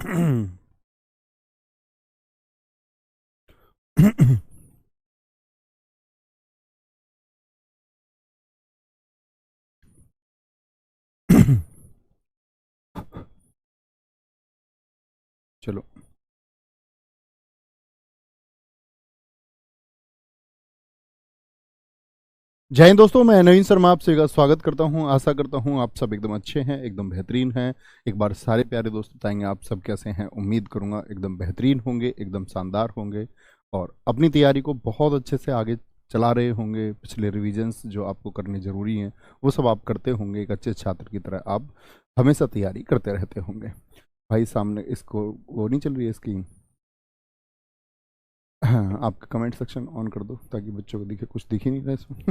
चलो। जय हिंद दोस्तों, मैं नवीन शर्मा आपसे स्वागत करता हूं। आशा करता हूं आप सब एकदम अच्छे हैं, एकदम बेहतरीन हैं। एक बार सारे प्यारे दोस्त बताएंगे आप सब कैसे हैं। उम्मीद करूंगा एकदम बेहतरीन होंगे, एकदम शानदार होंगे और अपनी तैयारी को बहुत अच्छे से आगे चला रहे होंगे। पिछले रिविजन्स जो आपको करने ज़रूरी हैं वो सब आप करते होंगे। एक अच्छे छात्र की तरह आप हमेशा तैयारी करते रहते होंगे। भाई सामने इसको वो नहीं चल रही है इसकी। हाँ, आपका कमेंट सेक्शन ऑन कर दो ताकि बच्चों को दिखे। कुछ दिख ही नहीं रहा इसमें।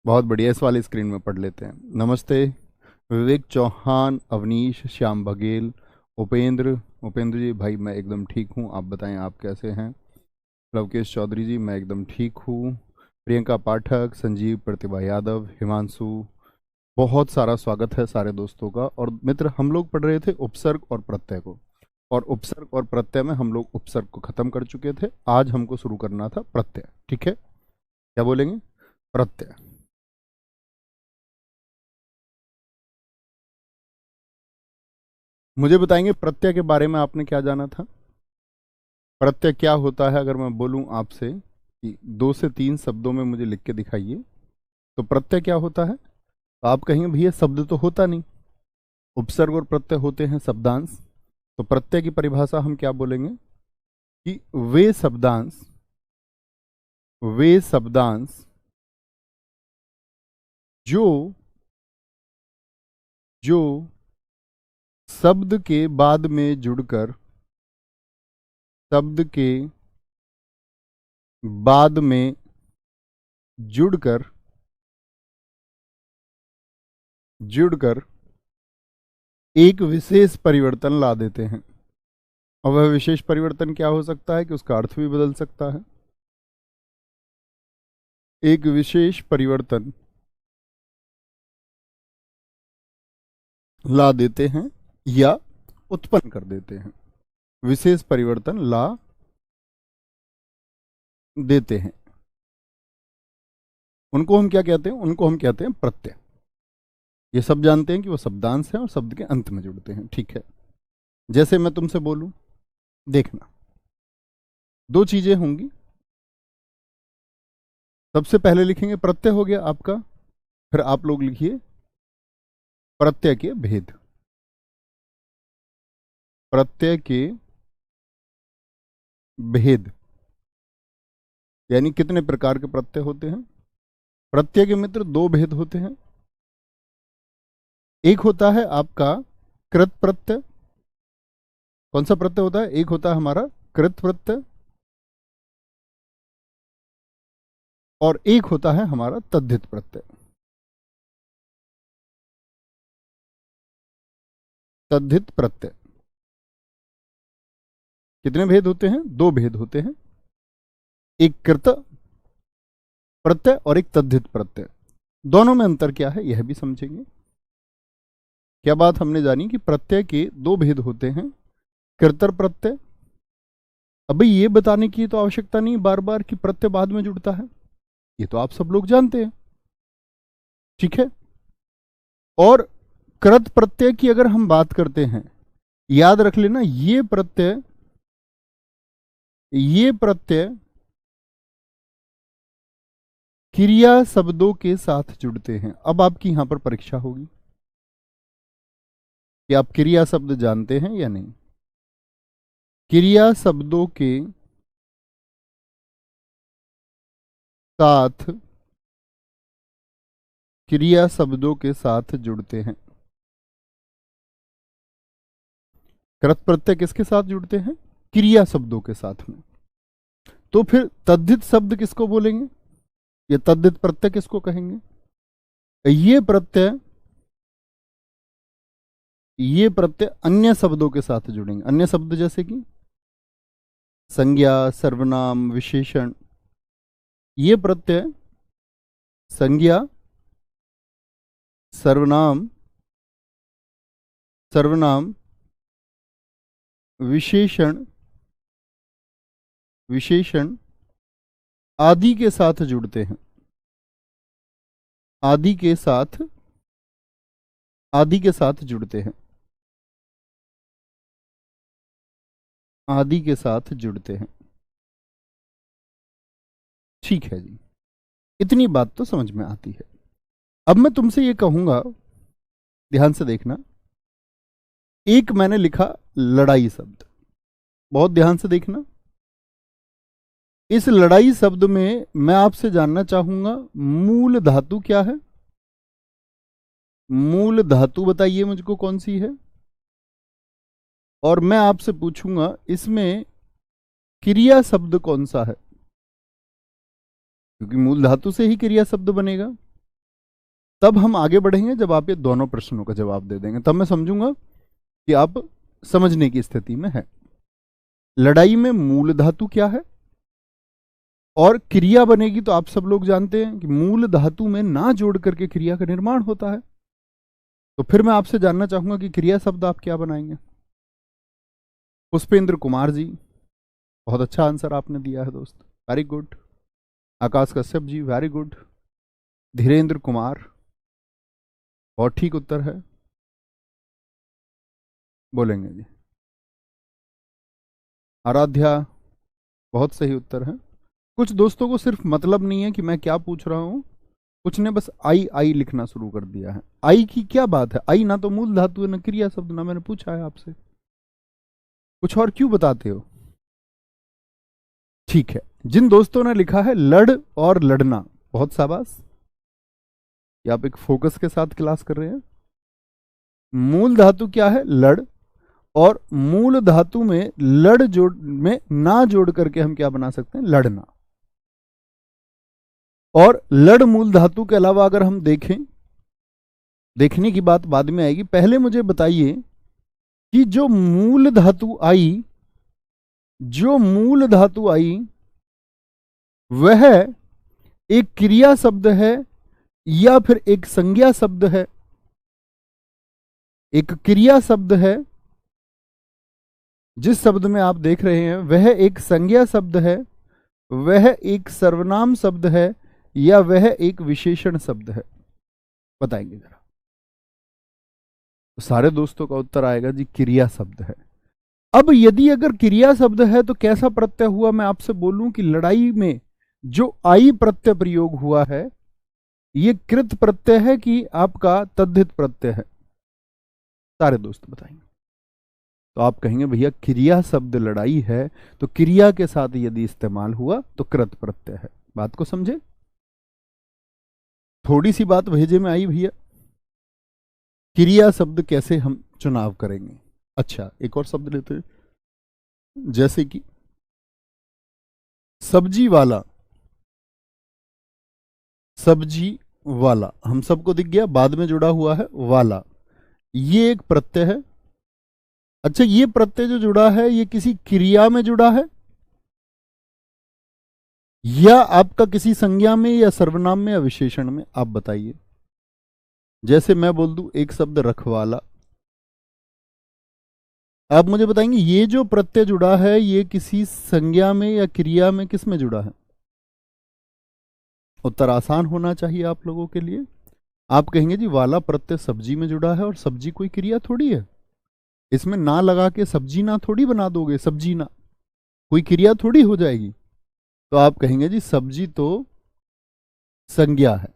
बहुत बढ़िया, इस वाली स्क्रीन में पढ़ लेते हैं। नमस्ते। विवेक चौहान, अवनीश, श्याम बघेल, उपेंद्र। उपेंद्र जी भाई मैं एकदम ठीक हूँ, आप बताएं आप कैसे हैं। लवकेश चौधरी जी मैं एकदम ठीक हूँ। प्रियंका पाठक, संजीव, प्रतिभा यादव, हिमांशु, बहुत सारा स्वागत है सारे दोस्तों का। और मित्र, हम लोग पढ़ रहे थे उपसर्ग और प्रत्यय को, और उपसर्ग और प्रत्यय में हम लोग उपसर्ग को खत्म कर चुके थे। आज हमको शुरू करना था प्रत्यय। ठीक है, क्या बोलेंगे? प्रत्यय। मुझे बताएंगे प्रत्यय के बारे में आपने क्या जाना था। प्रत्यय क्या होता है? अगर मैं बोलूं आपसे कि 2 से 3 शब्दों में मुझे लिख के दिखाइए तो प्रत्यय क्या होता है, तो आप कहेंगे भैया शब्द तो होता नहीं, उपसर्ग और प्रत्यय होते हैं शब्दांश। तो प्रत्यय की परिभाषा हम क्या बोलेंगे कि वे शब्दांश जो जो शब्द के बाद में जुड़कर शब्द के बाद में जुड़कर जुड़कर एक विशेष परिवर्तन ला देते हैं। और वह विशेष परिवर्तन क्या हो सकता है कि उसका अर्थ भी बदल सकता है। एक विशेष परिवर्तन ला देते हैं या उत्पन्न कर देते हैं। विशेष परिवर्तन ला देते हैं, उनको हम क्या कहते हैं? उनको हम कहते हैं प्रत्यय। ये सब जानते हैं कि वो शब्दांश है और शब्द के अंत में जुड़ते हैं। ठीक है, जैसे मैं तुमसे बोलूं, देखना, दो चीजें होंगी। सबसे पहले लिखेंगे प्रत्यय हो गया आपका, फिर आप लोग लिखिए प्रत्यय के भेद। प्रत्यय के भेद यानी कितने प्रकार के प्रत्यय होते हैं। प्रत्यय के मित्र दो भेद होते हैं। एक होता है आपका कृत प्रत्यय। कौन सा प्रत्यय होता है? एक होता है हमारा कृत प्रत्यय और एक होता है हमारा तद्धित प्रत्यय। तद्धित प्रत्यय कितने भेद होते हैं? दो भेद होते हैं, एक कृत प्रत्यय और एक तद्धित प्रत्यय। दोनों में अंतर क्या है यह भी समझेंगे। क्या बात हमने जानी कि प्रत्यय के दो भेद होते हैं, कृतर प्रत्यय। अभी ये बताने की तो आवश्यकता नहीं बार बार कि प्रत्यय बाद में जुड़ता है, ये तो आप सब लोग जानते हैं। ठीक है, और कृत प्रत्यय की अगर हम बात करते हैं, याद रख लेना ये प्रत्यय क्रिया शब्दों के साथ जुड़ते हैं। अब आपकी यहां पर परीक्षा होगी कि आप क्रिया शब्द जानते हैं या नहीं। क्रिया शब्दों के साथ क्रिया शब्दों के साथ जुड़ते हैं। कृत प्रत्यय किसके साथ जुड़ते हैं? क्रिया शब्दों के साथ में। तो फिर तद्धित शब्द किसको बोलेंगे, ये तद्धित प्रत्यय किसको कहेंगे? ये प्रत्यय अन्य शब्दों के साथ जुड़ेंगे। अन्य शब्द जैसे कि संज्ञा, सर्वनाम, विशेषण। ये प्रत्यय संज्ञा, सर्वनाम सर्वनाम विशेषण विशेषण आदि के साथ जुड़ते हैं, आदि के साथ जुड़ते हैं, आदि के साथ जुड़ते हैं। ठीक है जी, इतनी बात तो समझ में आती है। अब मैं तुमसे ये कहूंगा, ध्यान से देखना। एक मैंने लिखा लड़ाई शब्द, बहुत ध्यान से देखना। इस लड़ाई शब्द में मैं आपसे जानना चाहूंगा मूल धातु क्या है। मूल धातु बताइए मुझको कौन सी है। और मैं आपसे पूछूंगा इसमें क्रिया शब्द कौन सा है, क्योंकि मूल धातु से ही क्रिया शब्द बनेगा। तब हम आगे बढ़ेंगे जब आप ये दोनों प्रश्नों का जवाब दे देंगे, तब मैं समझूंगा कि आप समझने की स्थिति में है। लड़ाई में मूल धातु क्या है और क्रिया बनेगी, तो आप सब लोग जानते हैं कि मूल धातु में ना जोड़ करके क्रिया का निर्माण होता है। तो फिर मैं आपसे जानना चाहूंगा कि क्रिया शब्द आप क्या बनाएंगे। पुष्पेंद्र कुमार जी, बहुत अच्छा आंसर आपने दिया है दोस्त, वेरी गुड। आकाश कश्यप जी, वेरी गुड। धीरेन्द्र कुमार, बहुत ठीक उत्तर है, बोलेंगे जी। आराध्या, बहुत सही उत्तर है। कुछ दोस्तों को सिर्फ मतलब नहीं है कि मैं क्या पूछ रहा हूं, कुछ ने बस आई आई लिखना शुरू कर दिया है। आई की क्या बात है, आई ना तो मूल धातु है ना क्रिया शब्द, ना मैंने पूछा है आपसे, कुछ और क्यों बताते हो। ठीक है, जिन दोस्तों ने लिखा है लड़ और लड़ना, बहुत शाबाश, ये आप एक फोकस के साथ क्लास कर रहे हैं। मूल धातु क्या है, लड़, और मूल धातु में लड़ जोड़ में ना जोड़ करके हम क्या बना सकते हैं, लड़ना। और लड़ मूल धातु के अलावा अगर हम देखें, देखने की बात बाद में आएगी, पहले मुझे बताइए कि जो मूल धातु आई, जो मूल धातु आई वह एक क्रिया शब्द है या फिर एक संज्ञा शब्द है। एक क्रिया शब्द है, जिस शब्द में आप देख रहे हैं वह एक संज्ञा शब्द है, वह एक सर्वनाम शब्द है, या वह एक विशेषण शब्द है, बताएंगे जरा। तो सारे दोस्तों का उत्तर आएगा जी क्रिया शब्द है। अब यदि अगर क्रिया शब्द है तो कैसा प्रत्यय हुआ, मैं आपसे बोलूं कि लड़ाई में जो आई प्रत्यय प्रयोग हुआ है ये कृत प्रत्यय है कि आपका तद्धित प्रत्यय है, सारे दोस्त बताएंगे। तो आप कहेंगे भैया क्रिया शब्द लड़ाई है तो क्रिया के साथ यदि इस्तेमाल हुआ तो कृत प्रत्यय है। बात को समझे, थोड़ी सी बात भेजे में आई भैया। क्रिया शब्द कैसे हम चुनाव करेंगे। अच्छा, एक और शब्द लेते हैं, जैसे कि सब्जी वाला। सब्जी वाला हम सबको दिख गया, बाद में जुड़ा हुआ है वाला, ये एक प्रत्यय है। अच्छा, ये प्रत्यय जो जुड़ा है ये किसी क्रिया में जुड़ा है या आपका किसी संज्ञा में या सर्वनाम में या विशेषण में, आप बताइए। जैसे मैं बोल दूं एक शब्द रखवाला, आप मुझे बताएंगे ये जो प्रत्यय जुड़ा है ये किसी संज्ञा में या क्रिया में, किस में जुड़ा है। उत्तर आसान होना चाहिए आप लोगों के लिए। आप कहेंगे जी वाला प्रत्यय सब्जी में जुड़ा है, और सब्जी कोई क्रिया थोड़ी है, इसमें ना लगा के सब्जी ना थोड़ी बना दोगे, सब्जी ना कोई क्रिया थोड़ी हो जाएगी। तो आप कहेंगे जी सब्जी तो संज्ञा है,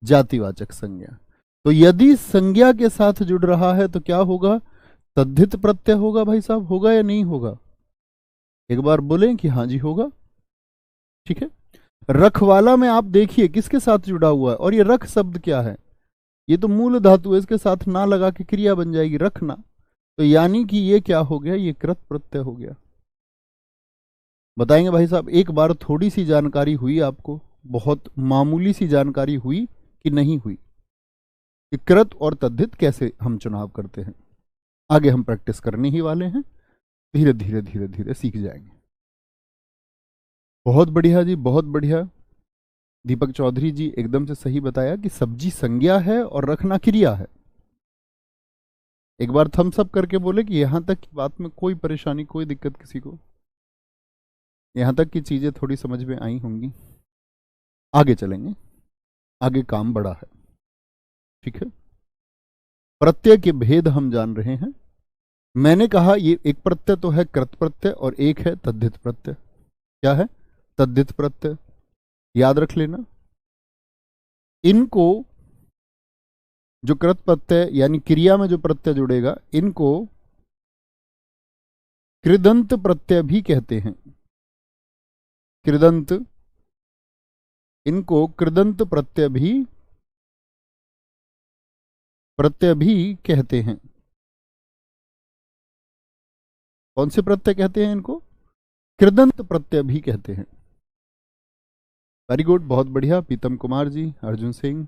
जातिवाचक संज्ञा। तो यदि संज्ञा के साथ जुड़ रहा है तो क्या होगा, तद्धित प्रत्यय होगा। भाई साहब होगा या नहीं होगा, एक बार बोलें कि हाँ जी होगा। ठीक है, रखवाला में आप देखिए किसके साथ जुड़ा हुआ है, और ये रख शब्द क्या है, ये तो मूल धातु है, इसके साथ ना लगा के क्रिया बन जाएगी रखना, तो यानी कि ये क्या हो गया, ये कृत प्रत्यय हो गया। बताएंगे भाई साहब, एक बार थोड़ी सी जानकारी हुई आपको, बहुत मामूली सी जानकारी हुई कि नहीं हुई, कि कृत और तद्धित कैसे हम चुनाव करते हैं। आगे हम प्रैक्टिस करने ही वाले हैं, धीरे धीरे धीरे धीरे सीख जाएंगे। बहुत बढ़िया जी, बहुत बढ़िया। दीपक चौधरी जी एकदम से सही बताया कि सब्जी संज्ञा है और रखना क्रिया है। एक बार थम्स अप करके बोले कि यहां तक की बात में कोई परेशानी, कोई दिक्कत किसी को, यहां तक की चीजें थोड़ी समझ में आई होंगी। आगे चलेंगे, आगे काम बड़ा है। ठीक है, प्रत्यय के भेद हम जान रहे हैं। मैंने कहा ये एक प्रत्यय तो है कृत प्रत्यय और एक है तद्धित प्रत्यय। क्या है? तद्धित प्रत्यय। याद रख लेना, इनको जो कृत प्रत्यय यानी क्रिया में जो प्रत्यय जुड़ेगा, इनको कृदंत प्रत्यय भी कहते हैं। कृदंत, इनको कृदंत प्रत्यय भी कहते हैं। कौन से प्रत्यय कहते हैं इनको? कृदंत प्रत्यय भी कहते हैं। वेरी गुड, बहुत बढ़िया पीतम कुमार जी, अर्जुन सिंह।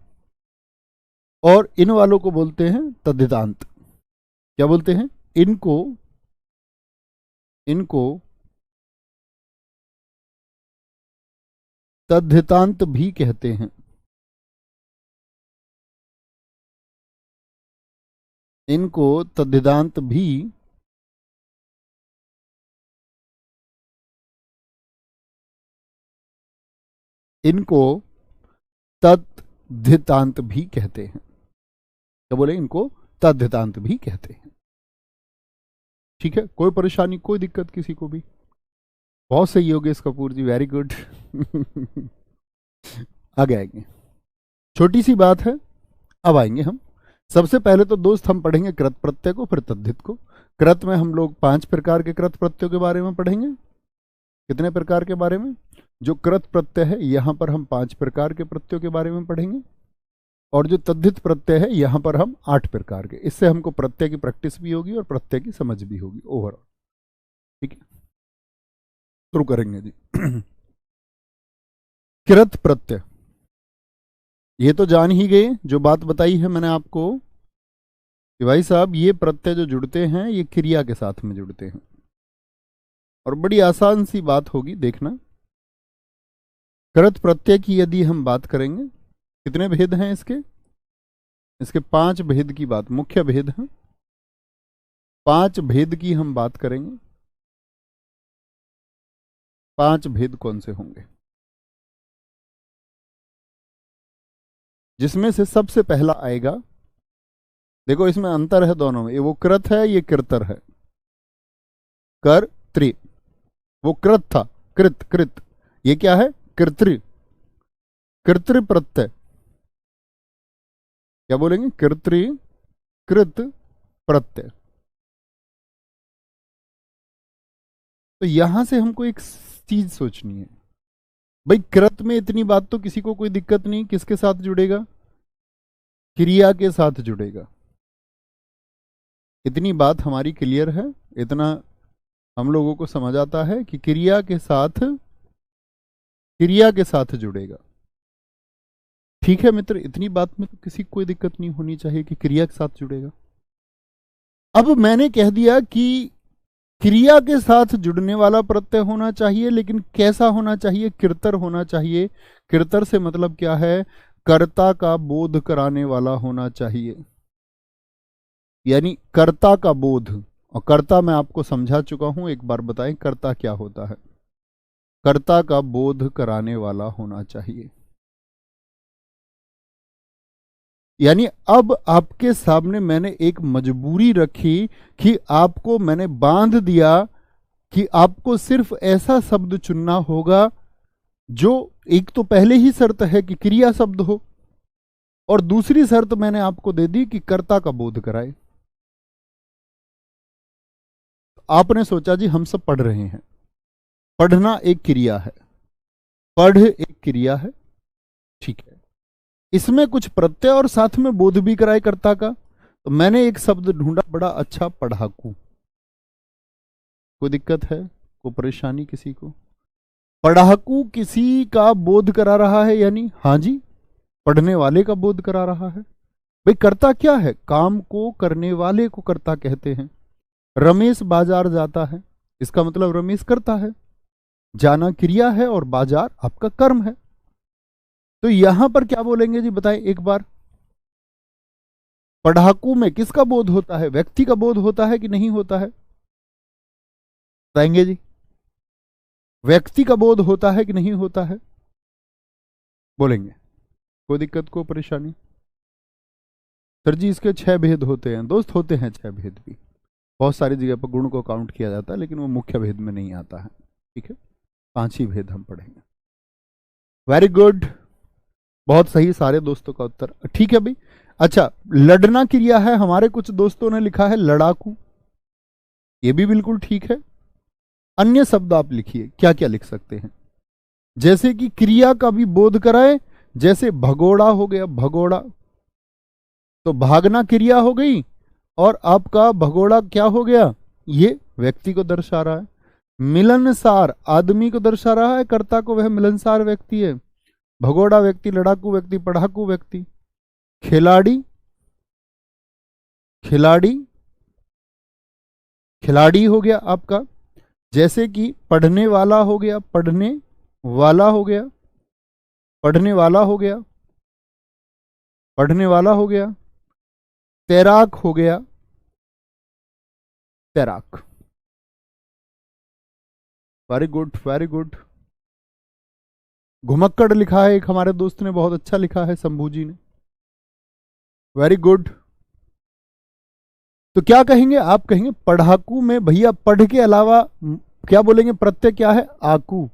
और इन वालों को बोलते हैं तद्धितांत। क्या बोलते हैं? इनको तद्धितांत भी कहते हैं। इनको तद्धितांत भी इनको तद्धितांत भी कहते हैं। क्या बोले? इनको तद्धितांत भी कहते हैं। ठीक है, कोई परेशानी, कोई दिक्कत किसी को भी? बहुत सही योगेश कपूर जी, वेरी गुड। आगे आएंगे, छोटी सी बात है, अब आएंगे हम। सबसे पहले तो दोस्त हम पढ़ेंगे कृत प्रत्यय को, फिर तद्धित को। कृत में हम लोग 5 प्रकार के कृत प्रत्ययों के बारे में पढ़ेंगे। कितने प्रकार के बारे में? जो कृत प्रत्यय है यहां पर हम 5 प्रकार के प्रत्ययों के बारे में पढ़ेंगे, और जो तद्धित प्रत्यय है यहां पर हम 8 प्रकार के। इससे हमको प्रत्यय की प्रैक्टिस भी होगी और प्रत्यय की समझ भी होगी ओवरऑल। ठीक है, शुरू करेंगे जी। कृत प्रत्यय, ये तो जान ही गए, जो बात बताई है मैंने आपको कि भाई साहब ये प्रत्यय जो जुड़ते हैं ये क्रिया के साथ में जुड़ते हैं। और बड़ी आसान सी बात होगी, देखना। कृत प्रत्यय की यदि हम बात करेंगे, कितने भेद हैं इसके? इसके 5 भेद की बात, मुख्य भेद हैं। 5 भेद की हम बात करेंगे। 5 भेद कौन से होंगे? जिसमें से सबसे पहला आएगा, देखो इसमें अंतर है दोनों में, ये वो कृत है, ये कृतर है। कर त्रि, वो कृत था, कृत कृत, ये क्या है? कृतृ। कृतृ प्रत्यय, क्या बोलेंगे? कृतृ कृत प्रत्यय। तो यहां से हमको एक चीज सोचनी है, भाई कृत में इतनी बात तो किसी को कोई दिक्कत नहीं, किसके साथ जुड़ेगा? क्रिया के साथ जुड़ेगा। इतनी बात हमारी क्लियर है, इतना हम लोगों को समझ आता है कि क्रिया के साथ जुड़ेगा। ठीक है मित्र, इतनी बात में तो किसी को कोई दिक्कत नहीं होनी चाहिए कि क्रिया के साथ जुड़ेगा। अब मैंने कह दिया कि क्रिया के साथ जुड़ने वाला प्रत्यय होना चाहिए, लेकिन कैसा होना चाहिए? कृतर होना चाहिए। कृतर से मतलब क्या है? कर्ता का बोध कराने वाला होना चाहिए, यानी कर्ता का बोध। और कर्ता मैं आपको समझा चुका हूं, एक बार बताएं कर्ता क्या होता है। कर्ता का बोध कराने वाला होना चाहिए। यानी अब आपके सामने मैंने एक मजबूरी रखी कि आपको मैंने बांध दिया कि आपको सिर्फ ऐसा शब्द चुनना होगा जो, एक तो पहले ही शर्त है कि क्रिया शब्द हो, और दूसरी शर्त मैंने आपको दे दी कि कर्ता का बोध कराए। आपने सोचा जी हम सब पढ़ रहे हैं, पढ़ना एक क्रिया है, पढ़ एक क्रिया है, ठीक है, इसमें कुछ प्रत्यय और साथ में बोध भी कराए कर्ता का। तो मैंने एक शब्द ढूंढा बड़ा अच्छा, पढ़ाकू। कोई दिक्कत है? कोई परेशानी किसी को? पढ़ाकू किसी का बोध करा रहा है, यानी हाँ जी, पढ़ने वाले का बोध करा रहा है। भाई कर्ता क्या है? काम को करने वाले को कर्ता कहते हैं। रमेश बाजार जाता है, इसका मतलब रमेश करता है। जाना क्रिया है और बाजार आपका कर्म है। तो यहां पर क्या बोलेंगे जी, बताएं एक बार। पढ़ाकू में किसका बोध होता है? व्यक्ति का बोध होता है कि नहीं होता है? बताएंगे जी। व्यक्ति का बोध होता है कि नहीं होता है? बोलेंगे। कोई दिक्कत, कोई परेशानी? सर जी इसके 6 भेद होते हैं दोस्त, होते हैं 6 भेद भी। बहुत सारी जगह पर गुण को काउंट किया जाता है, लेकिन वो मुख्य भेद में नहीं आता है। ठीक है, 5 ही भेद हम पढ़ेंगे। वेरी गुड, बहुत सही, सारे दोस्तों का उत्तर ठीक है भाई। अच्छा, लड़ना क्रिया है, हमारे कुछ दोस्तों ने लिखा है लड़ाकू, ये भी बिल्कुल ठीक है। अन्य शब्द आप लिखिए, क्या क्या लिख सकते हैं? जैसे कि क्रिया का भी बोध कराए, जैसे भगोड़ा हो गया, भगोड़ा तो भागना क्रिया हो गई, और आपका भगोड़ा क्या हो गया? ये व्यक्ति को दर्शा रहा है। मिलनसार आदमी को दर्शा रहा है, कर्ता को, वह मिलनसार व्यक्ति है। भगोड़ा व्यक्ति, लड़ाकू व्यक्ति, पढ़ाकू व्यक्ति। खिलाड़ी, खिलाड़ी, खिलाड़ी हो गया आपका। जैसे कि पढ़ने वाला हो गया, पढ़ने वाला हो गया, पढ़ने वाला हो गया, पढ़ने वाला हो गया। तैराक हो गया, तैराक। Very good, very good. घुमक्कड़ लिखा है एक हमारे दोस्त ने, बहुत अच्छा लिखा है, शंभू जी ने। Very good. तो क्या कहेंगे आप? कहेंगे पढ़ाकू में भैया पढ़ के अलावा क्या बोलेंगे? प्रत्यय क्या है? आकू,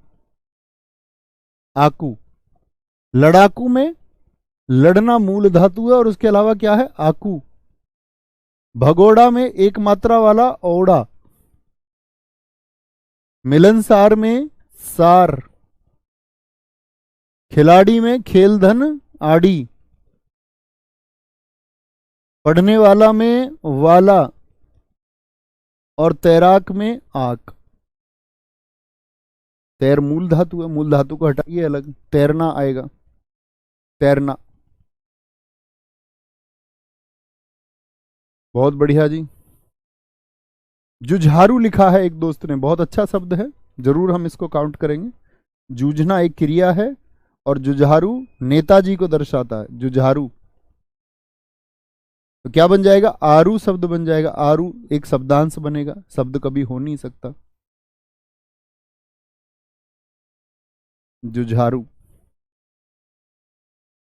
आकू। लड़ाकू में लड़ना मूल धातु है, और उसके अलावा क्या है? आकू। भगोड़ा में एक मात्रा वाला औड़ा। मिलनसार में सार। खिलाड़ी में खेलधन आड़ी। पढ़ने वाला में वाला, और तैराक में आक। तैर मूल धातु है, मूल धातु को हटाइए अलग, तैरना आएगा, तैरना। बहुत बढ़िया जी। जुझारू लिखा है एक दोस्त ने, बहुत अच्छा शब्द है, जरूर हम इसको काउंट करेंगे। जूझना एक क्रिया है, और जुझारू नेताजी को दर्शाता है, जुझारू। तो क्या बन जाएगा? आरू शब्द बन जाएगा, आरू एक शब्दांश बनेगा, शब्द कभी हो नहीं सकता। जुझारू।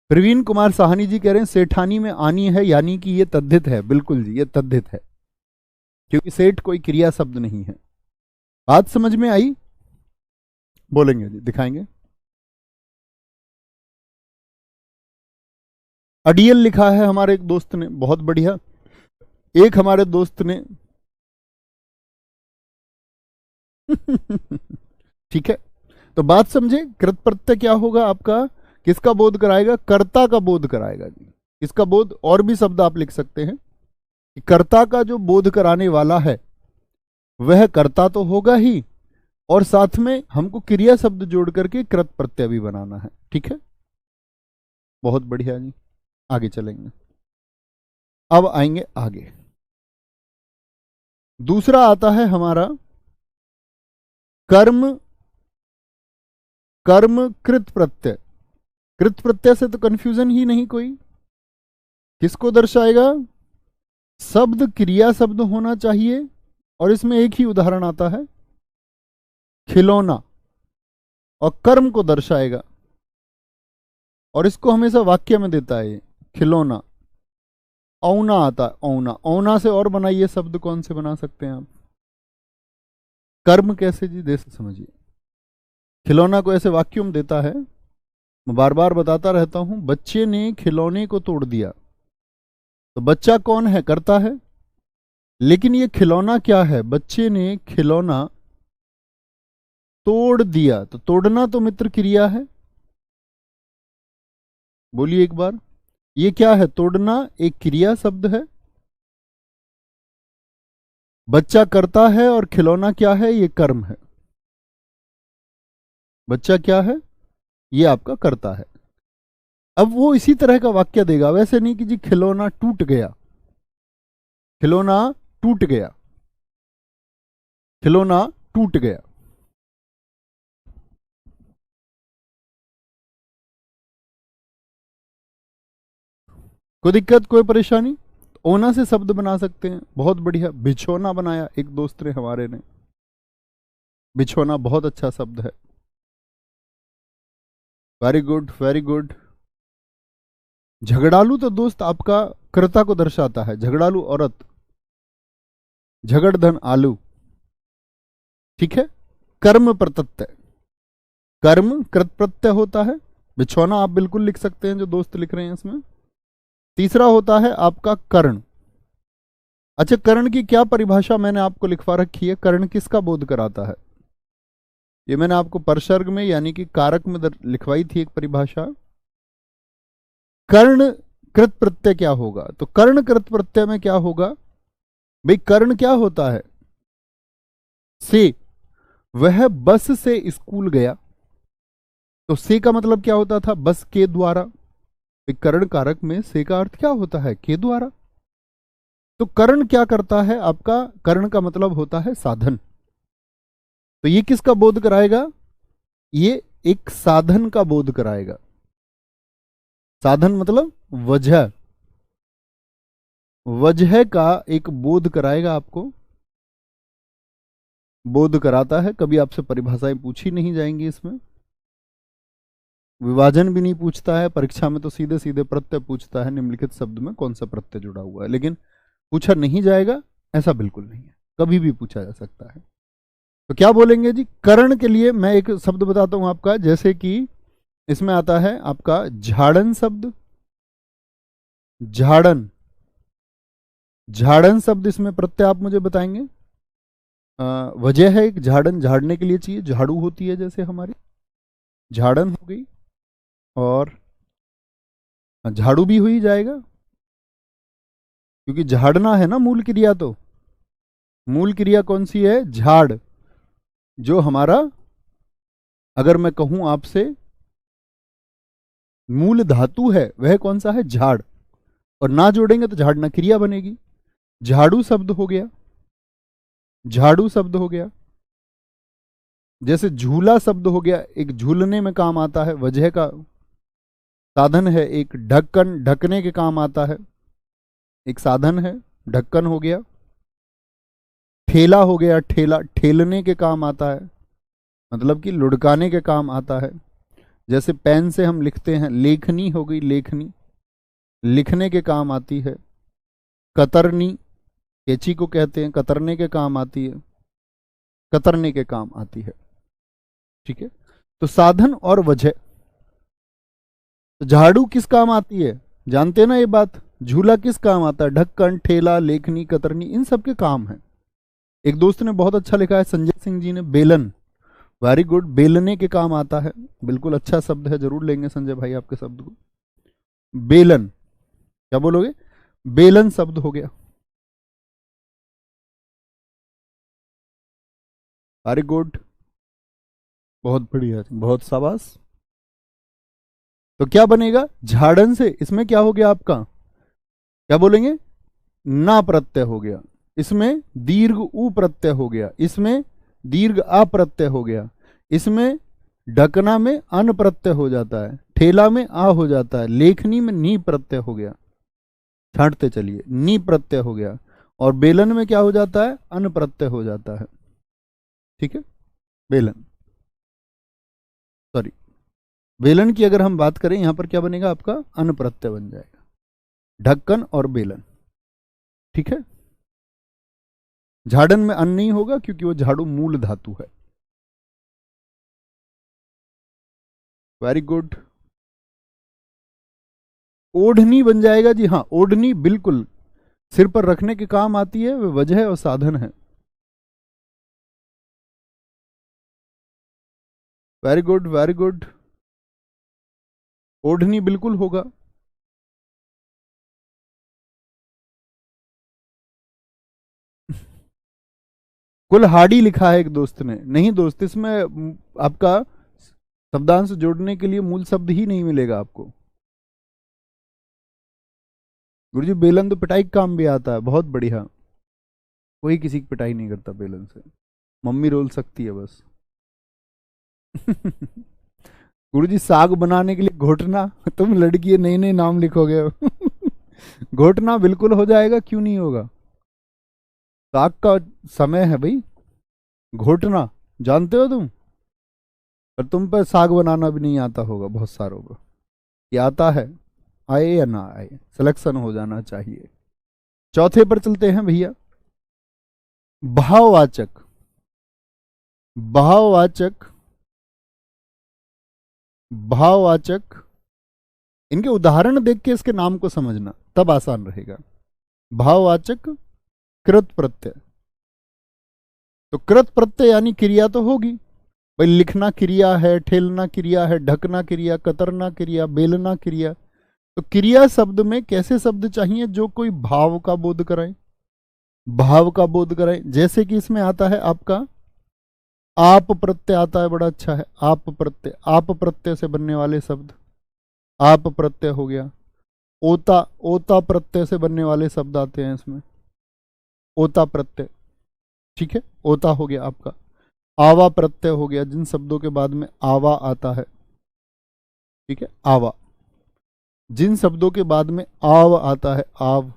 प्रवीण कुमार साहनी जी कह रहे हैं सेठानी में आनी है, यानी कि ये तद्धित है। बिल्कुल जी, ये तद्धित है, क्योंकि सेठ कोई क्रिया शब्द नहीं है। बात समझ में आई? बोलेंगे जी, दिखाएंगे। अडियल लिखा है हमारे एक दोस्त ने, बहुत बढ़िया। एक हमारे दोस्त ने ठीक है, तो बात समझे। कृत प्रत्यय क्या होगा आपका? किसका बोध कराएगा? कर्ता का बोध कराएगा जी। किसका बोध? और भी शब्द आप लिख सकते हैं कि कर्ता का जो बोध कराने वाला है वह कर्ता तो होगा ही, और साथ में हमको क्रिया शब्द जोड़ करके कृत प्रत्यय भी बनाना है। ठीक है, बहुत बढ़िया जी। आगे चलेंगे, अब आएंगे आगे। दूसरा आता है हमारा कर्म, कर्म कृत प्रत्यय। कृत प्रत्यय से तो कंफ्यूजन ही नहीं कोई। किसको दर्शाएगा? शब्द क्रिया शब्द होना चाहिए, और इसमें एक ही उदाहरण आता है, खिलौना, और कर्म को दर्शाएगा, और इसको हमेशा वाक्य में देता है ये, खिलौना। औना आता है, औना। औना से और बनाइए शब्द, कौन से बना सकते हैं आप? कर्म कैसे जी? दे से समझिए। खिलौना को ऐसे वाक्यों में देता है, मैं बार बार बताता रहता हूं, बच्चे ने खिलौने को तोड़ दिया। तो बच्चा कौन है? करता है। लेकिन ये खिलौना क्या है? बच्चे ने खिलौना तोड़ दिया, तो तोड़ना तो मित्र क्रिया है। बोलिए एक बार, ये क्या है? तोड़ना एक क्रिया शब्द है। बच्चा करता है, और खिलौना क्या है? ये कर्म है। बच्चा क्या है? ये आपका करता है। अब वो इसी तरह का वाक्य देगा, वैसे नहीं कि जी खिलौना टूट गया, खिलौना टूट गया, खिलौना टूट गया। कोई दिक्कत, कोई परेशानी? ओना से शब्द बना सकते हैं, बहुत बढ़िया। बिछोना बनाया एक दोस्त ने हमारे ने, बिछोना बहुत अच्छा शब्द है। Very good very good. झगड़ालू तो दोस्त आपका कर्ता को दर्शाता है, झगड़ालू औरत, झगड़धन आलू, ठीक है। कर्म प्रत्यय, कर्म कृत प्रत्यय होता है। बिछौना आप बिल्कुल लिख सकते हैं जो दोस्त लिख रहे हैं इसमें। तीसरा होता है आपका कर्ण। अच्छा, कर्ण की क्या परिभाषा मैंने आपको लिखवा रखी है, कर्ण किसका बोध कराता है? ये मैंने आपको परसर्ग में यानी कि कारक में लिखवाई थी एक परिभाषा। कर्ण कृत प्रत्यय क्या होगा? तो कर्ण कृत प्रत्यय में क्या होगा भाई? कर्ण क्या होता है? से, वह बस से स्कूल गया। तो से का मतलब क्या होता था? बस के द्वारा। कर्ण कारक में से का अर्थ क्या होता है? के द्वारा। तो कर्ण क्या करता है आपका? कर्ण का मतलब होता है साधन। तो ये किसका बोध कराएगा? ये एक साधन का बोध कराएगा। साधन मतलब वजह, वजह का एक बोध कराएगा आपको, बोध कराता है। कभी आपसे परिभाषाएं पूछी नहीं जाएंगी इसमें, विभाजन भी नहीं पूछता है परीक्षा में, तो सीधे सीधे प्रत्यय पूछता है, निम्नलिखित शब्द में कौन सा प्रत्यय जुड़ा हुआ है। लेकिन पूछा नहीं जाएगा ऐसा बिल्कुल नहीं है, कभी भी पूछा जा सकता है। तो क्या बोलेंगे जी? कर्ण के लिए मैं एक शब्द बताता हूं आपका, जैसे कि इसमें आता है आपका झाड़न शब्द। झाड़न, झाड़न शब्द इसमें प्रत्यय आप मुझे बताएंगे। वजह है एक, झाड़न झाड़ने के लिए चाहिए, झाड़ू होती है जैसे हमारी, झाड़न हो गई, और झाड़ू भी हो ही जाएगा क्योंकि झाड़ना है ना मूल क्रिया। तो मूल क्रिया कौन सी है? झाड़। जो हमारा, अगर मैं कहूं आपसे मूल धातु है वह कौन सा है? झाड़। और ना जोड़ेंगे तो झाड़ना क्रिया बनेगी। झाड़ू शब्द हो गया, झाड़ू शब्द हो गया। जैसे झूला शब्द हो गया, एक झूलने में काम आता है, वजह का साधन है। एक ढक्कन, ढकने के काम आता है, एक साधन है, ढक्कन हो गया। ठेला हो गया, ठेला ठेलने के काम आता है, मतलब कि लुढ़काने के काम आता है। जैसे पेन से हम लिखते हैं, लेखनी हो गई, लेखनी लिखने के काम आती है। कतरनी, कैंची को कहते हैं, कतरने के काम आती है, कतरने के काम आती है, ठीक है। तो साधन और वजह। तो झाड़ू किस काम आती है? जानते हैं ना ये बात। झूला किस काम आता है? ढक्कन, ठेला, लेखनी, कतरनी, इन सब के काम है। एक दोस्त ने बहुत अच्छा लिखा है, संजय सिंह जी ने, बेलन। वेरी गुड, बेलने के काम आता है, बिल्कुल अच्छा शब्द है, जरूर लेंगे संजय भाई आपके शब्द को। बेलन, क्या बोलोगे? बेलन शब्द हो गया। वेरी गुड, बहुत बढ़िया, बहुत शाबाश। तो क्या बनेगा? झाड़न से इसमें क्या हो गया आपका? क्या बोलेंगे? ना प्रत्यय हो गया। इसमें दीर्घ उ प्रत्यय हो गया, इसमें दीर्घ आ प्रत्यय हो गया, इसमें ढकना में अन प्रत्यय हो जाता है, ठेला में आ हो जाता है, लेखनी में नी प्रत्यय हो गया, छांटते चलिए, नी प्रत्यय हो गया, और बेलन में क्या हो जाता है? अन प्रत्यय हो जाता है, ठीक है। बेलन, सॉरी, बेलन की अगर हम बात करें, यहां पर क्या बनेगा आपका? अन प्रत्यय बन जाएगा, ढक्कन और बेलन, ठीक है। झाड़न में अन नहीं होगा क्योंकि वो झाड़ू मूल धातु है। Very good. ओढ़नी बन जाएगा जी, हाँ, ओढ़नी बिल्कुल सिर पर रखने के काम आती है, वह वजह और साधन है। वेरी गुड वेरी गुड, ओढ़नी बिल्कुल होगा। कुल्हाड़ी लिखा है एक दोस्त ने, नहीं दोस्त, इसमें आपका शब्दांश जोड़ने के लिए मूल शब्द ही नहीं मिलेगा आपको। गुरुजी बेलन तो पिटाई का काम भी आता है, बहुत बढ़िया। कोई किसी की पिटाई नहीं करता बेलन से, मम्मी रोल सकती है बस। गुरुजी साग बनाने के लिए घोटना, तुम लड़की नए नए नाम लिखोगे। घोटना बिल्कुल हो जाएगा, क्यों नहीं होगा? साग का समय है भाई, घोटना जानते हो तुम? पर तुम पर साग बनाना भी नहीं आता होगा बहुत सारों को। ये आता है, आए या ना आए, सिलेक्शन हो जाना चाहिए। चौथे पर चलते हैं भैया, भाववाचक। भाववाचक, भाववाचक, इनके उदाहरण देख के इसके नाम को समझना, तब आसान रहेगा। भाववाचक कृत प्रत्यय। तो कृत प्रत्यय यानी क्रिया तो होगी भाई, लिखना क्रिया है, ठेलना क्रिया है, ढकना क्रिया, कतरना क्रिया, बेलना क्रिया। तो क्रिया शब्द में कैसे शब्द चाहिए जो कोई भाव का बोध कराए, भाव का बोध कराए। जैसे कि इसमें आता है आपका आप प्रत्यय आता है, बड़ा अच्छा है आप प्रत्यय। आप प्रत्यय से बनने वाले शब्द, आप प्रत्यय हो गया। ओता, ओता प्रत्यय से बनने वाले शब्द आते हैं इसमें, ओता प्रत्यय, ठीक है, ओता हो गया आपका। आवा प्रत्यय हो गया, जिन शब्दों के बाद में आवा आता है, ठीक है, आवा। जिन शब्दों के बाद में आव आता है, आव,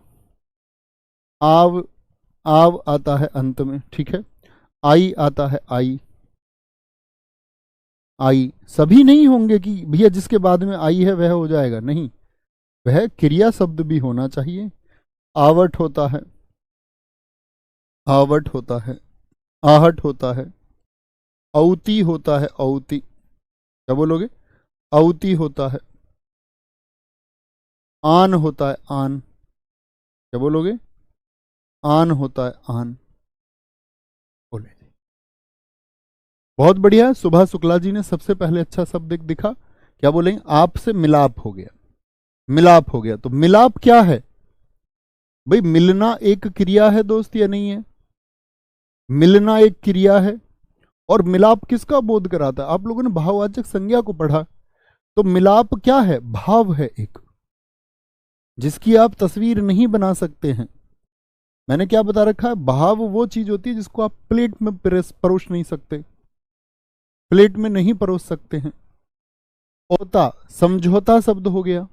आव, आव आता है अंत में, ठीक है। आई आता है, आई, आई। सभी नहीं होंगे कि भैया जिसके बाद में आई है वह हो जाएगा, नहीं, वह क्रिया शब्द भी होना चाहिए। आवट होता है, आवट होता है, आहट होता है, औती होता है, औती, क्या बोलोगे? औती होता है। आन होता है, आन, क्या बोलोगे? आन होता है, आन, बोले। बहुत बढ़िया, सुभा शुक्ला जी ने सबसे पहले अच्छा शब्द एक दिखा, क्या बोलेंगे? आपसे मिलाप हो गया, मिलाप हो गया। तो मिलाप क्या है भाई? मिलना एक क्रिया है दोस्त, या नहीं है? मिलना एक क्रिया है। और मिलाप किसका बोध कराता है? आप लोगों ने भाववाचक संज्ञा को पढ़ा, तो मिलाप क्या है? भाव है एक, जिसकी आप तस्वीर नहीं बना सकते हैं। मैंने क्या बता रखा है? भाव वो चीज होती है जिसको आप प्लेट में परोस नहीं सकते, प्लेट में नहीं परोस सकते हैं। ओता, समझौता शब्द हो गया,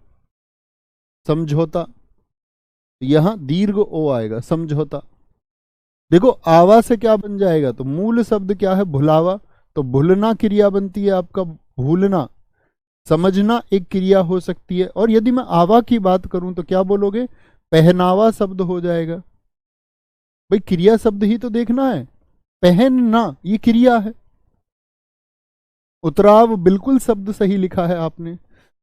समझौता, यहां दीर्घ ओ आएगा, समझौता। देखो आवा से क्या बन जाएगा, तो मूल शब्द क्या है? भुलावा। तो भूलना क्रिया बनती है आपका, भूलना। समझना एक क्रिया हो सकती है। और यदि मैं आवा की बात करूं तो क्या बोलोगे? पहनावा शब्द हो जाएगा। भाई क्रिया शब्द ही तो देखना है, पहनना ये क्रिया है। उतराव बिल्कुल शब्द सही लिखा है आपने,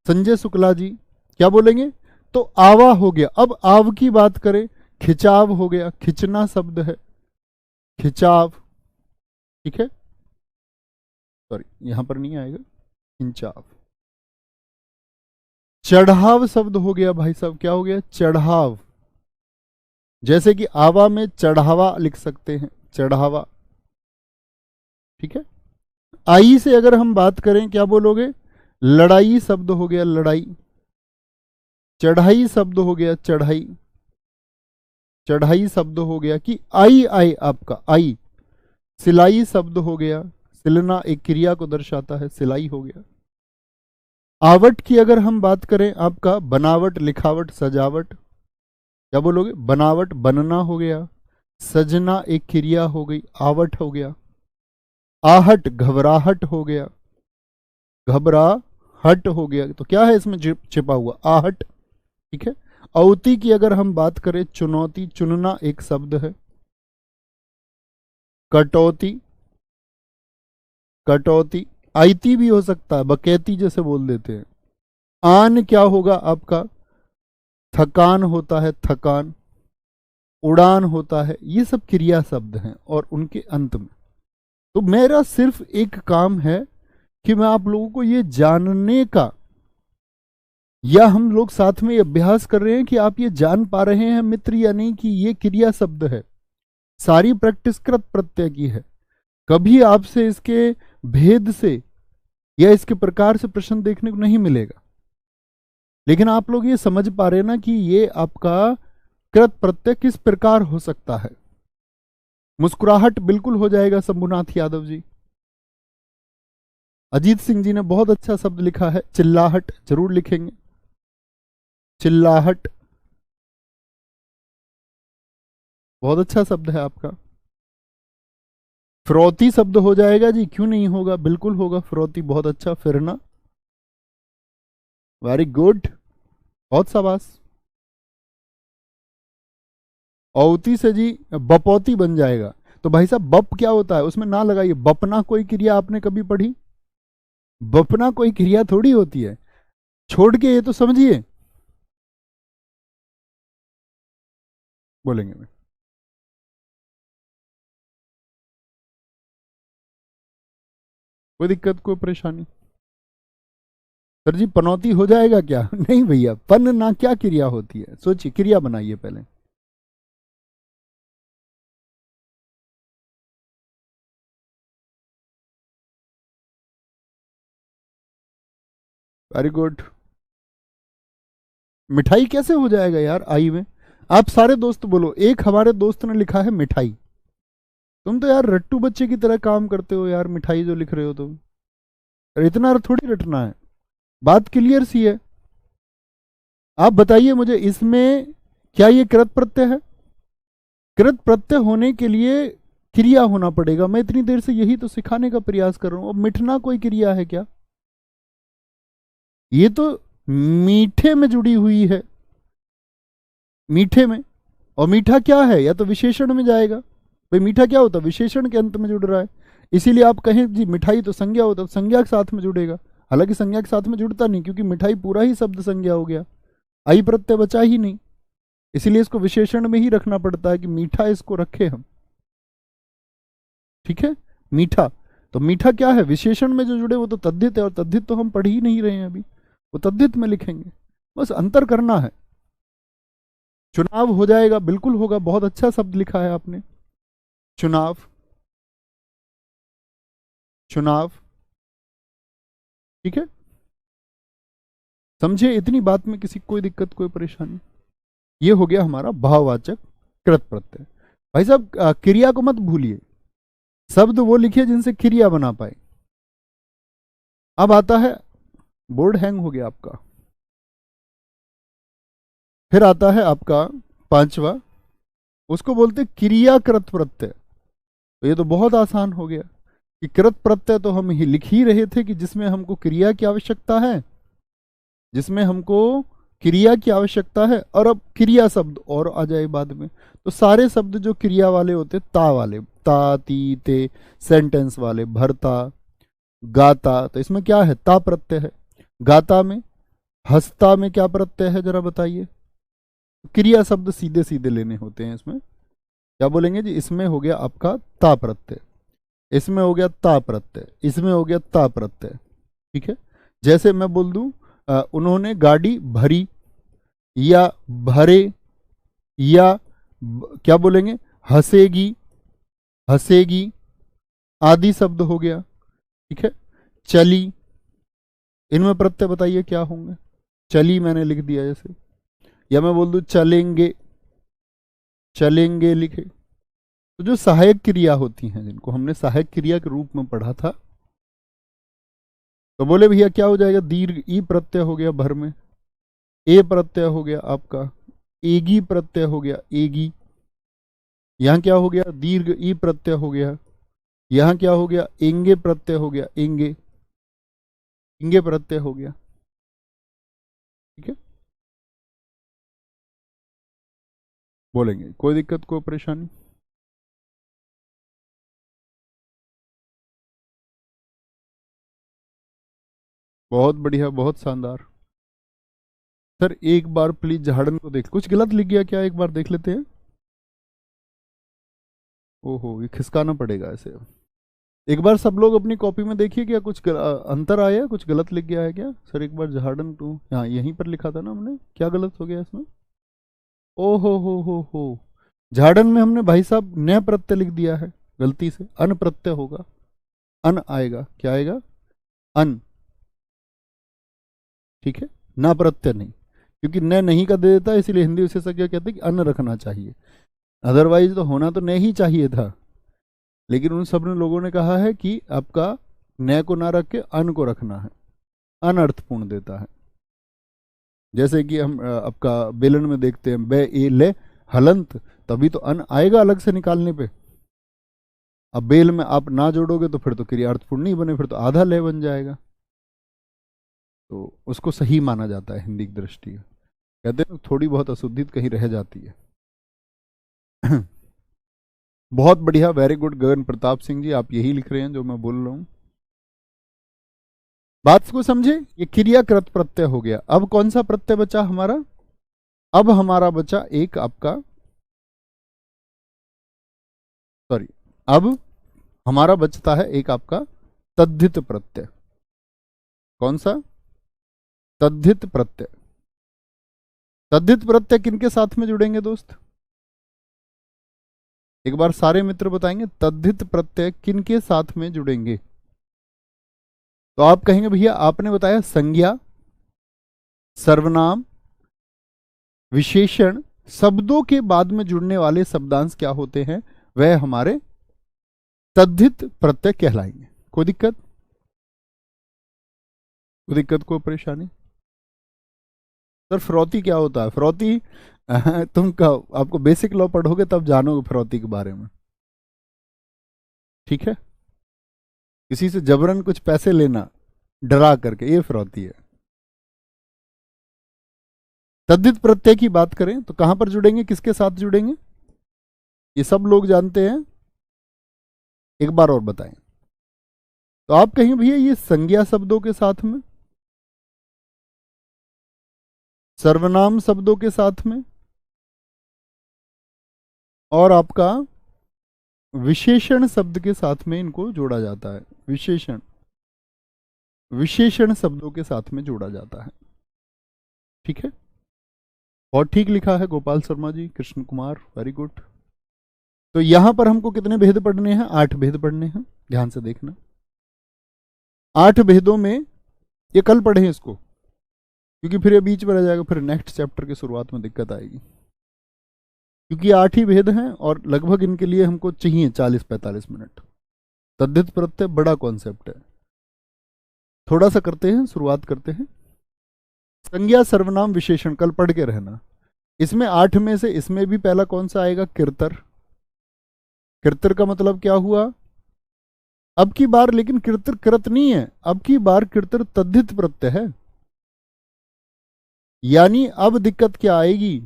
संजय शुक्ला जी। क्या बोलेंगे? तो आवा हो गया। अब आव की बात करें, खिंचाव हो गया, खिंचना शब्द है, खिंचाव, ठीक है, सॉरी यहां पर नहीं आएगा, खिंचाव। चढ़ाव शब्द हो गया भाई साहब, क्या हो गया? चढ़ाव। जैसे कि आवा में चढ़ावा लिख सकते हैं, चढ़ावा, ठीक है। आई से अगर हम बात करें, क्या बोलोगे? लड़ाई शब्द हो गया, लड़ाई। चढ़ाई शब्द हो गया, चढ़ाई, चढ़ाई शब्द हो गया। कि आई, आई आपका आई। सिलाई शब्द हो गया, सिलना एक क्रिया को दर्शाता है, सिलाई हो गया। आवट की अगर हम बात करें, आपका बनावट, लिखावट, सजावट, क्या बोलोगे? बनावट, बनना हो गया, सजना एक क्रिया हो गई, आवट हो गया। आहट, घबराहट हो गया, घबराहट हो गया। तो क्या है इसमें छिपा हुआ? आहट, ठीक है। औती की अगर हम बात करें, चुनौती, चुनना एक शब्द है। कटौती, कटौती, आईती भी हो सकता है, बकैती जैसे बोल देते हैं। आन क्या होगा आपका? थकान होता है, थकान, उड़ान होता है। ये सब क्रिया शब्द हैं और उनके अंत में। तो मेरा सिर्फ एक काम है कि मैं आप लोगों को ये जानने का, या हम लोग साथ में ये अभ्यास कर रहे हैं कि आप ये जान पा रहे हैं मित्र या नहीं कि ये क्रिया शब्द है। सारी प्रैक्टिस कृत प्रत्यय की है। कभी आपसे इसके भेद से या इसके प्रकार से प्रश्न देखने को नहीं मिलेगा। लेकिन आप लोग ये समझ पा रहे हैं ना कि ये आपका कृत प्रत्यय किस प्रकार हो सकता है। मुस्कुराहट बिल्कुल हो जाएगा शंभुनाथ यादव जी। अजीत सिंह जी ने बहुत अच्छा शब्द लिखा है, चिल्लाहट, जरूर लिखेंगे, चिल्लाहट। बहुत अच्छा शब्द है आपका। फिरौती शब्द हो जाएगा जी, क्यों नहीं होगा, बिल्कुल होगा फिरौती। बहुत अच्छा, फिरना, वेरी गुड, बहुत शाबाश। औती से जी बपौती बन जाएगा। तो भाई साहब बप क्या होता है, उसमें ना लगाइए। बपना कोई क्रिया आपने कभी पढ़ी? बपना कोई क्रिया थोड़ी होती है, छोड़ के ये तो समझिए। बोलेंगे मैं, कोई दिक्कत कोई परेशानी? सर जी पनौती हो जाएगा क्या? नहीं भैया, पन ना क्या क्रिया होती है, सोचिए, क्रिया बनाइए पहले। Very good. मिठाई कैसे हो जाएगा यार आई में? आप सारे दोस्त बोलो, एक हमारे दोस्त ने लिखा है मिठाई। तुम तो यार रट्टू बच्चे की तरह काम करते हो यार, मिठाई जो लिख रहे हो तुम। अरे इतना थोड़ी रटना है, बात क्लियर सी है। आप बताइए मुझे, इसमें क्या ये कृत प्रत्यय है? कृत प्रत्यय होने के लिए क्रिया होना पड़ेगा। मैं इतनी देर से यही तो सिखाने का प्रयास कर रहा हूं। अब मिटना कोई क्रिया है क्या? ये तो मीठे में जुड़ी हुई है, मीठे में। और मीठा क्या है, या तो विशेषण में जाएगा। भाई मीठा क्या होता है, विशेषण के अंत में जुड़ रहा है। इसीलिए आप कहें जी मिठाई तो संज्ञा होता, तो संज्ञा के साथ में जुड़ेगा। हालांकि संज्ञा के साथ में जुड़ता नहीं, क्योंकि मिठाई पूरा ही शब्द संज्ञा हो गया, आई प्रत्यय बचा ही नहीं। इसीलिए इसको विशेषण में ही रखना पड़ता है कि मीठा इसको रखे हम। ठीक है, मीठा। तो मीठा क्या है, विशेषण में जो जुड़े वो तो तद्धित है, और तद्धित तो हम पढ़ ही नहीं रहे हैं अभी, वो तद्धित में लिखेंगे। बस अंतर करना है। चुनाव हो जाएगा, बिल्कुल होगा, बहुत अच्छा शब्द लिखा है आपने, चुनाव, चुनाव। ठीक है, समझे इतनी बात में, किसी कोई दिक्कत कोई परेशानी? ये हो गया हमारा भाववाचक कृत प्रत्यय। भाई साहब क्रिया को मत भूलिए, शब्द वो लिखिए जिनसे क्रिया बना पाए। अब आता है, बोर्ड हैंग हो गया आपका। फिर आता है आपका पांचवा, उसको बोलते क्रियाकृत प्रत्यय। तो ये तो बहुत आसान हो गया कि कृत प्रत्यय तो हम ही लिख ही रहे थे, कि जिसमें हमको क्रिया की आवश्यकता है, जिसमें हमको क्रिया की आवश्यकता है। और अब क्रिया शब्द और आ जाए बाद में, तो सारे शब्द जो क्रिया वाले होते, ता वाले, ता ती ते, सेंटेंस वाले, भरता, गाता, तो इसमें क्या है, ता प्रत्यय है। गाता में, हंसता में क्या प्रत्यय है जरा बताइए? क्रिया शब्द सीधे सीधे लेने होते हैं इसमें। क्या बोलेंगे जी, इसमें हो गया आपका ता प्रत्यय, इसमें हो गया ता प्रत्यय, इसमें हो गया ता प्रत्यय। ठीक है, जैसे मैं बोल दूं उन्होंने गाड़ी भरी, या भरे, या क्या बोलेंगे, हंसेगी, हंसेगी, आदि शब्द हो गया। ठीक है, चली, इनमें प्रत्यय बताइए क्या होंगे? चली मैंने लिख दिया जैसे, या मैं बोल दूं चलेंगे, चलेंगे लिखे। तो जो सहायक क्रिया होती हैं, जिनको हमने सहायक क्रिया के रूप में पढ़ा था, तो बोले भैया क्या हो जाएगा, दीर्घ ई प्रत्यय हो गया भर में, ए प्रत्यय हो गया आपका, एगी प्रत्यय हो गया, एगी। यहां क्या हो गया, दीर्घ ई प्रत्यय हो गया। यहां क्या हो गया, एंगे प्रत्यय हो गया, एंगे, इंगे प्रत्यय हो गया। ठीक है, बोलेंगे कोई दिक्कत कोई परेशानी? बहुत बढ़िया, बहुत शानदार। सर एक बार प्लीज झाड़न को देख, कुछ गलत लिख गया क्या, एक बार देख लेते हैं। ओहो, ये खिसकाना पड़ेगा ऐसे। एक बार सब लोग अपनी कॉपी में देखिए, क्या कुछ अंतर आया, कुछ गलत लिख गया है क्या? सर एक बार झाड़न टू, हाँ यहीं पर लिखा था ना हमने, क्या गलत हो गया इसमें? ओहो हो, झाड़न में हमने भाई साहब नया प्रत्यय लिख दिया है गलती से, अन प्रत्यय होगा, अन आएगा, क्या आएगा, अन। ठीक है, ना प्रत्यय नहीं, क्योंकि न नहीं का दे देता है, इसीलिए हिंदी विशेषज्ञ कहते हैं कि अन रखना चाहिए। अदरवाइज तो होना तो नहीं चाहिए था, लेकिन उन सब ने लोगों ने कहा है कि आपका न को ना रख के अन को रखना है, अनर्थपूर्ण देता है। जैसे कि हम आपका बेलन में देखते हैं, बे ए ले हलंत, तभी तो अन आएगा अलग से निकालने पे। अब बेल में आप ना जोड़ोगे तो फिर तो क्रियार्थपूर्ण नहीं बने, फिर तो आधा लय बन जाएगा। तो उसको सही माना जाता है हिंदी की दृष्टि में। कहते हैं थोड़ी बहुत अशुद्धि कहीं रह जाती है। बहुत बढ़िया, वेरी गुड गगन प्रताप सिंह जी, आप यही लिख रहे हैं जो मैं बोल रहा हूं। बात को समझे, ये क्रियाकृत प्रत्यय हो गया। अब कौन सा प्रत्यय बचा हमारा? अब हमारा बचा एक आपका, सॉरी, अब हमारा बचता है एक आपका तद्धित प्रत्यय। कौन सा? तद्धित प्रत्यय। तद्धित प्रत्यय किनके साथ में जुड़ेंगे दोस्त? एक बार सारे मित्र बताएंगे तद्धित प्रत्यय किनके साथ में जुड़ेंगे। तो आप कहेंगे भैया आपने बताया संज्ञा, सर्वनाम, विशेषण, शब्दों के बाद में जुड़ने वाले शब्दांश क्या होते हैं, वह हमारे तद्धित प्रत्यय कहलाएंगे। कोई दिक्कत? कोई दिक्कत, कोई परेशानी? सर फिरौती क्या होता है? फिरौती तुम कहो, आपको बेसिक लॉ पढ़ोगे तब जानोगे फिरौती के बारे में। ठीक है, किसी से जबरन कुछ पैसे लेना डरा करके, ये फिरौती है। तद्धित प्रत्यय की बात करें तो कहां पर जुड़ेंगे, किसके साथ जुड़ेंगे? ये सब लोग जानते हैं, एक बार और बताएं। तो आप कहेंगे भैया ये संज्ञा शब्दों के साथ में, सर्वनाम शब्दों के साथ में, और आपका विशेषण शब्द के साथ में इनको जोड़ा जाता है। विशेषण, विशेषण शब्दों के साथ में जोड़ा जाता है। ठीक है, और ठीक लिखा है गोपाल शर्मा जी, कृष्ण कुमार, वेरी गुड। तो यहां पर हमको कितने भेद पढ़ने हैं? 8 भेद पढ़ने हैं, ध्यान से देखना। 8 भेदों में ये कल पढ़े इसको, क्योंकि फिर ये बीच में रह जाएगा, फिर नेक्स्ट चैप्टर की शुरुआत में दिक्कत आएगी। क्योंकि 8 ही भेद हैं और लगभग इनके लिए हमको चाहिए 40-45 मिनट। तद्धित प्रत्यय बड़ा कॉन्सेप्ट है, थोड़ा सा करते हैं, शुरुआत करते हैं। संज्ञा, सर्वनाम, विशेषण कल पढ़ के रहना। इसमें 8 में से इसमें भी पहला कौन सा आएगा? किर्तर। किर्तर का मतलब क्या हुआ? अब की बार लेकिन किर्तर कृत नहीं है, अब की बार किर्तर तद्धित प्रत्यय है। यानी अब दिक्कत क्या आएगी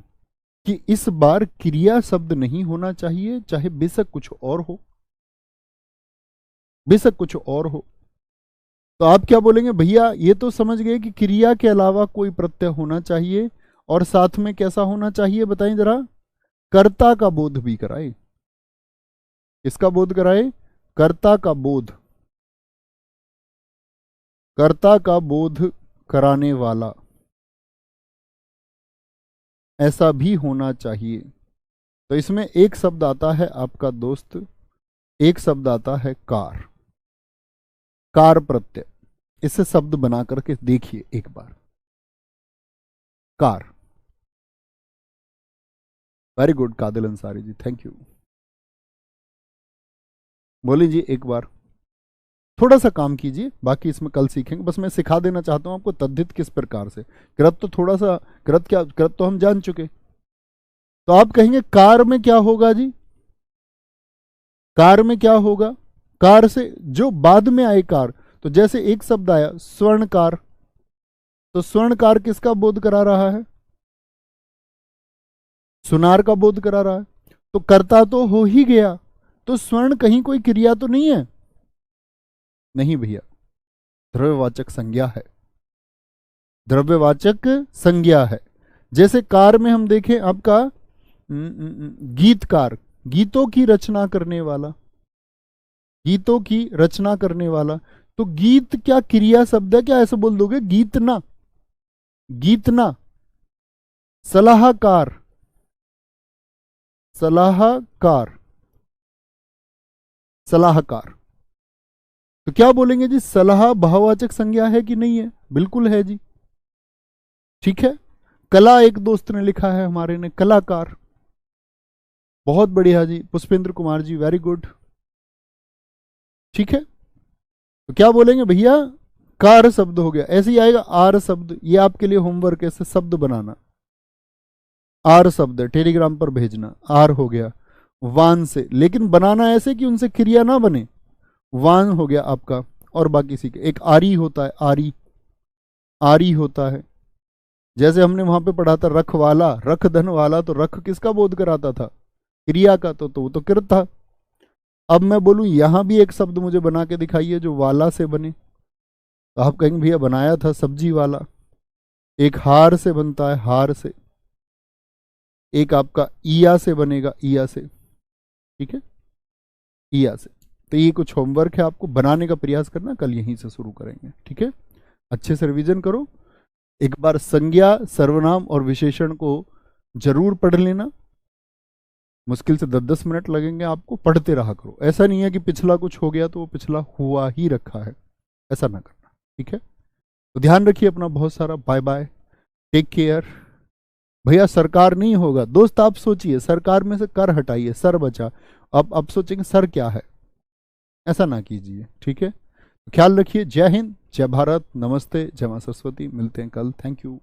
कि इस बार क्रिया शब्द नहीं होना चाहिए, चाहे बेशक कुछ और हो, बेशक कुछ और हो। तो आप क्या बोलेंगे? भैया ये तो समझ गए कि क्रिया के अलावा कोई प्रत्यय होना चाहिए, और साथ में कैसा होना चाहिए बताएं जरा? कर्ता का बोध भी कराए। किसका बोध कराए? कर्ता का बोध, कर्ता का बोध कराने वाला, ऐसा भी होना चाहिए। तो इसमें एक शब्द आता है आपका दोस्त, एक शब्द आता है कार, कार प्रत्यय। इसे शब्द बना करके देखिए एक बार, कार। Very good Kadil Ansari ji, thank you. बोलिए जी एक बार, थोड़ा सा काम कीजिए, बाकी इसमें कल सीखेंगे। बस मैं सिखा देना चाहता हूं आपको तद्धित किस प्रकार से। कृत तो थोड़ा सा, कृत क्या, कृत तो हम जान चुके। तो आप कहेंगे कार में क्या होगा जी? कार में क्या होगा? कार से जो बाद में आए कार, तो जैसे एक शब्द आया स्वर्णकार, तो स्वर्णकार किसका बोध करा रहा है? सुनार का बोध करा रहा है। तो कर्ता तो हो ही गया, तो स्वर्ण कहीं कोई क्रिया तो नहीं है? नहीं भैया, द्रव्यवाचक संज्ञा है, द्रव्यवाचक संज्ञा है। जैसे कार में हम देखें आपका गीतकार, गीतों की रचना करने वाला, गीतों की रचना करने वाला। तो गीत क्या क्रिया शब्द है क्या? ऐसे बोल दोगे गीतना, गीतना। सलाहकार, सलाहकार, सलाहकार। तो क्या बोलेंगे जी? सलाह भाववाचक संज्ञा है कि नहीं है? बिल्कुल है जी। ठीक है, कला एक दोस्त ने लिखा है हमारे ने, कलाकार। बहुत बढ़िया जी, पुष्पेंद्र कुमार जी, वेरी गुड। ठीक है, तो क्या बोलेंगे भैया? कार शब्द हो गया। ऐसे ही आएगा आर शब्द, ये आपके लिए होमवर्क है, शब्द बनाना। आर शब्द है, टेलीग्राम पर भेजना, आर हो गया। वान से, लेकिन बनाना ऐसे कि उनसे क्रिया ना बने। वान हो गया आपका। और बाकी सीखे, एक आरी होता है, आरी, आरी होता है। जैसे हमने वहां पे पढ़ा था रखवाला, रख धन वाला, तो रख किसका बोध कराता था? क्रिया का। तो वो तो कृत था। अब मैं बोलूं यहां भी एक शब्द मुझे बना के दिखाइए जो वाला से बने, तो आप कहेंगे भैया बनाया था सब्जी वाला। एक हार से बनता है, हार से। एक आपका ईया से बनेगा, ईया से। ठीक है, ईया से। तो ये कुछ होमवर्क है, आपको बनाने का प्रयास करना, कल यहीं से शुरू करेंगे। ठीक है, अच्छे से रिवीजन करो। एक बार संज्ञा, सर्वनाम और विशेषण को जरूर पढ़ लेना। मुश्किल से 10-10 मिनट लगेंगे आपको, पढ़ते रहा करो। ऐसा नहीं है कि पिछला कुछ हो गया तो वो पिछला हुआ ही रखा है, ऐसा ना करना। ठीक है, तो ध्यान रखिए अपना बहुत सारा। Bye bye, take care. भैया सरकार नहीं होगा दोस्त, आप सोचिए सरकार में से कर हटाइए, सर बचा। अब सोचेंगे सर क्या है, ऐसा ना कीजिए। ठीक है, ख्याल रखिए। जय हिंद, जय भारत, नमस्ते, जय मां सरस्वती। मिलते हैं कल। Thank you.